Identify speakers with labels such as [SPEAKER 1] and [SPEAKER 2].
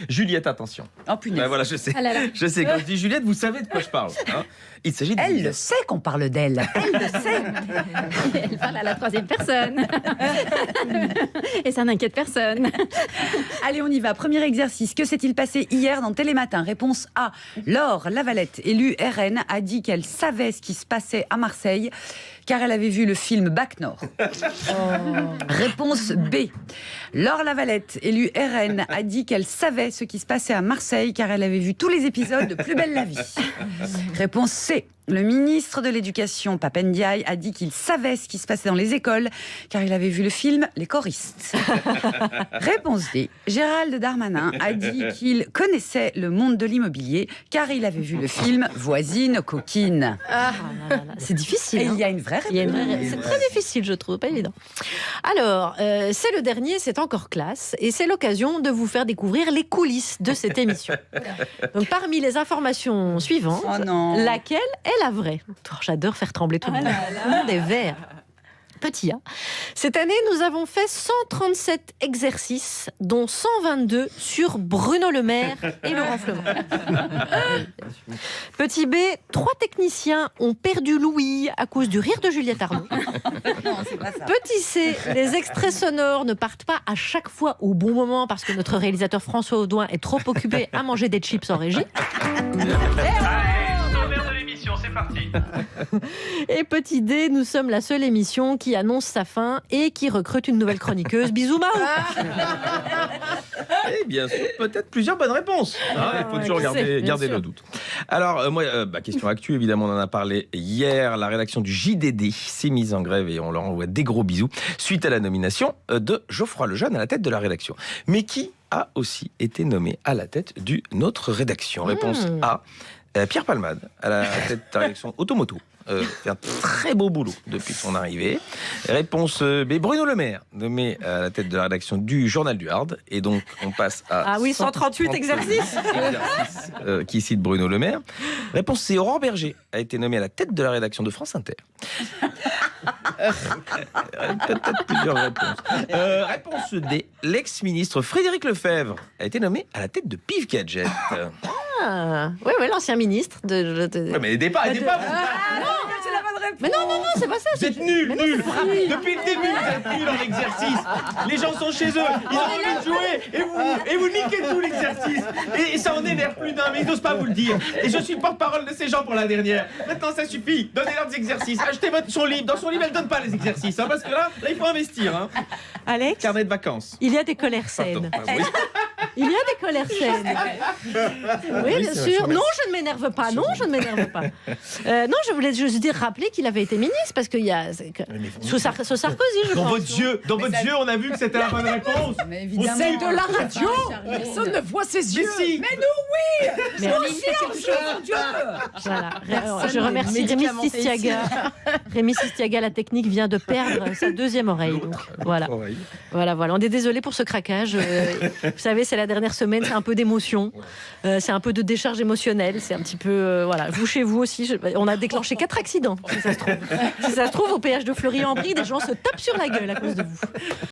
[SPEAKER 1] Juliette, attention.
[SPEAKER 2] Oh punaise.
[SPEAKER 1] Ben voilà, je sais.
[SPEAKER 3] Ah là là.
[SPEAKER 1] Je sais, quand je dis Juliette, vous savez de quoi je parle. Hein. Il s'agit de...
[SPEAKER 2] Elle le sait qu'on parle d'elle. Elle le sait.
[SPEAKER 3] Elle parle à la troisième personne. Et ça n'inquiète personne.
[SPEAKER 2] Allez, on y va. Premier exercice. Que s'est-il passé hier dans Télématin? Réponse A. Laure Lavalette, élue RN, a dit qu'elle savait ce qui se passait à Marseille car elle avait vu le film Bac Nord. Réponse B. Laure Lavalette, élue RN, a dit qu'elle savait ce qui se passait à Marseille car elle avait vu tous les épisodes de Plus belle la vie. Réponse C. Le ministre de l'Éducation, Pape Ndiaye, a dit qu'il savait ce qui se passait dans les écoles car il avait vu le film Les choristes. Réponse D. Gérald Darmanin a dit qu'il connaissait le monde de l'immobilier car il avait vu le film Voisine coquine.
[SPEAKER 4] Ah, c'est difficile.
[SPEAKER 2] Et
[SPEAKER 4] hein.
[SPEAKER 2] il y a une vraie réponse.
[SPEAKER 4] Il y a une vraie- C'est très difficile, je trouve, pas évident. Alors, c'est le dernier, c'est encore classe, et c'est l'occasion de vous faire découvrir les coulisses de cette émission. Donc, parmi les informations suivantes,
[SPEAKER 2] Oh non.
[SPEAKER 4] laquelle est la vraie? Oh, j'adore faire trembler tout le monde. Tout le monde est vert. Petit A. Cette année, nous avons fait 137 exercices, dont 122 sur Bruno Le Maire et Laurent Fleury. Petit B, 3 techniciens ont perdu l'ouïe à cause du rire de Juliette Arnaud.
[SPEAKER 2] Non, c'est pas ça.
[SPEAKER 4] Petit C, les extraits sonores ne partent pas à chaque fois au bon moment parce que notre réalisateur François Audouin est trop occupé à manger des chips en régie.
[SPEAKER 5] Sommaire de l'émission, c'est parti.
[SPEAKER 4] Et petit D, nous sommes la seule émission qui annonce sa fin et qui recrute une nouvelle chroniqueuse. Bisous Mao.
[SPEAKER 1] Et bien sûr, peut-être plusieurs bonnes réponses. Hein, il faut toujours
[SPEAKER 4] bien
[SPEAKER 1] garder
[SPEAKER 4] sûr.
[SPEAKER 1] le doute. Alors, moi, question actu, évidemment, on en a parlé hier. La rédaction du JDD s'est mise en grève et on leur envoie des gros bisous suite à la nomination de Geoffroy Lejeune à la tête de la rédaction. Mais qui a aussi été nommé à la tête d'une autre rédaction? Réponse A. Pierre Palmade, à la tête de la rédaction Automoto. Fait un très beau boulot depuis son arrivée. Réponse B. Bruno Le Maire, nommé à la tête de la rédaction du Journal du Hard. Et donc, on passe à...
[SPEAKER 4] Ah oui, 138 exercices.
[SPEAKER 1] Qui cite Bruno Le Maire. Réponse C. Aurore Berger a été nommée à la tête de la rédaction de France Inter. Peut-être plusieurs réponses. Réponse D. L'ex-ministre Frédéric Lefebvre a été nommé à la tête de Pif Gadget.
[SPEAKER 4] Ah, oui, l'ancien ministre de...
[SPEAKER 1] Ouais, mais aidez pas,
[SPEAKER 2] c'est la bonne réponse.
[SPEAKER 4] Mais non, c'est pas ça.
[SPEAKER 1] Vous êtes nuls. Depuis le début, vous êtes nuls en exercice. Les gens sont chez eux, ils ont envie de jouer, et vous niquez tout l'exercice. Et ça en énerve plus d'un, mais ils n'osent pas vous le dire. Et je suis le porte-parole de ces gens pour la dernière. Maintenant, ça suffit. Donnez-leur des exercices. Achetez son livre. Dans son livre, elle donne pas les exercices, hein, parce que là, il faut investir. Hein.
[SPEAKER 4] Alex,
[SPEAKER 1] Carnet de vacances.
[SPEAKER 4] il y a des colères saines.
[SPEAKER 1] Pardon. Oui.
[SPEAKER 4] Il y a des colères saines. Oui, bien sûr. Non, je ne m'énerve pas. Non, je ne m'énerve pas. Non, je voulais juste dire, rappeler qu'il avait été ministre, parce qu'il y a... Sous Sarkozy, je
[SPEAKER 1] Dans
[SPEAKER 4] pense.
[SPEAKER 1] votre yeux, on a vu que c'était la bonne réponse.
[SPEAKER 2] Mais évidemment.
[SPEAKER 1] C'est de la
[SPEAKER 2] radio. Personne ne voit ses
[SPEAKER 1] Mais
[SPEAKER 2] yeux.
[SPEAKER 1] si.
[SPEAKER 2] Mais nous, oui.
[SPEAKER 4] Mais-
[SPEAKER 2] Mon Dieu.
[SPEAKER 4] Voilà.
[SPEAKER 2] Personne
[SPEAKER 4] Je remercie
[SPEAKER 2] n'est
[SPEAKER 4] Rémi
[SPEAKER 2] médicamenté
[SPEAKER 4] Sistiaga. Rémi Sistiaga, la technique, vient de perdre sa deuxième oreille. Donc, voilà. Voilà. On est désolé pour ce craquage. Vous savez, c'est la dernière semaine, c'est un peu d'émotion. C'est un peu de décharge émotionnelle. C'est un petit peu... voilà. Vous, chez vous aussi, on a déclenché 4 accidents, si ça se trouve. Si ça se trouve, au péage de Fleury-en-Brie, des gens se tapent sur la gueule à cause de vous.